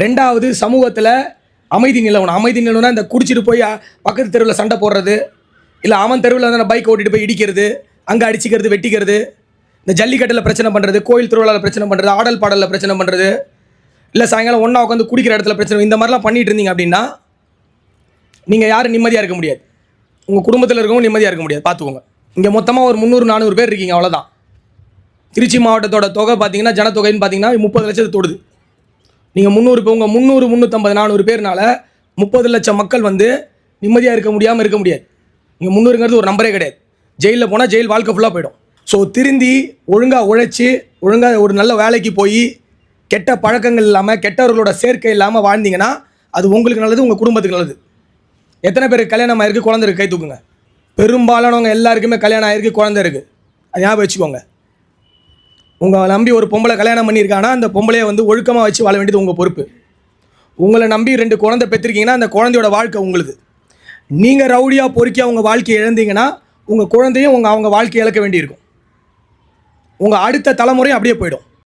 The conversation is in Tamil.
ரெண்டாவது சமூகத்தில் அமைதி நிலவணும். அமைதி நிலவுனா இந்த குடிச்சிட்டு போய் பக்கத்து தெருவில் சண்டை போடுறது, இல்லை அவன் தெருவில் வந்து பைக் ஓட்டிகிட்டு போய் இடிக்கிறது, அங்கே அடிச்சிக்கிறது, வெட்டிக்கிறது, இந்த ஜல்லிக்கட்டில் பிரச்சனை பண்ணுறது, கோயில் திருவிழாவில் பிரச்சனை பண்ணுறது, ஆடல் பாடலில் பிரச்சனை பண்ணுறது, இல்லை சாயங்காலம் ஒன்றா உட்காந்து குடிக்கிற இடத்துல பிரச்சனை, இந்த மாதிரிலாம் பண்ணிகிட்டு இருந்தீங்க அப்படின்னா நீங்கள் யாரும் நிம்மதியாக இருக்க முடியாது. உங்கள் குடும்பத்தில் இருக்கவும் நிம்மதியாக இருக்க முடியாது. பார்த்துக்கோங்க. இங்கே மொத்தமாக ஒரு 300-400 பேர் இருக்கீங்க, அவ்வளோதான். திருச்சி மாவட்டத்தோட தொகை பார்த்தீங்கன்னா ஜனத்தொகைன்னு பார்த்தீங்கன்னா 30 லட்சத்தை தொடுது. நீங்கள் 300 இப்போ உங்கள் 300, 350, 400 பேர்னால 30 லட்சம் மக்கள் வந்து நிம்மதியாக இருக்க முடியாமல் இருக்க முடியாது. நீங்கள் 300ங்கிறது ஒரு நம்பரே கிடையாது. ஜெயிலில் போனால் ஜெயில் வாழ்க்கை ஃபுல்லாக போயிடும். ஸோ திருந்தி ஒழுங்காக உழைச்சி ஒழுங்காக ஒரு நல்ல வேலைக்கு போய் கெட்ட பழக்கங்கள் இல்லாமல் கெட்டவர்களோட சேர்க்கை இல்லாமல் வாழ்ந்தீங்கன்னா அது உங்களுக்கு நல்லது, உங்கள் குடும்பத்துக்கு நல்லது. எத்தனை பேருக்கு கல்யாணம் ஆயிருக்கு, குழந்தை இருக்குது, கை தூக்குங்க. பெரும்பாலானவங்க எல்லாருக்குமே கல்யாணம் ஆயிருக்கு, குழந்தை இருக்குது. அது ஞாபகம் வச்சுக்கோங்க. உங்களை நம்பி ஒரு பொம்பளை கல்யாணம் பண்ணியிருக்காங்கன்னா அந்த பொம்பளையை வந்து ஒழுக்கமாக வச்சு வாழ வேண்டியது உங்கள் பொறுப்பு. உங்களை நம்பி 2 குழந்தை பெற்றிருக்கீங்கன்னா அந்த குழந்தையோட வாழ்க்கை உங்களுது. நீங்கள் ரவுடியாக பொறுக்கியாக உங்கள் வாழ்க்கையை இழந்தீங்கன்னா உங்கள் குழந்தையும் அவங்க வாழ்க்கையை இழக்க வேண்டியிருக்கும். உங்கள் அடுத்த தலைமுறையும் அப்படியே போயிடும்.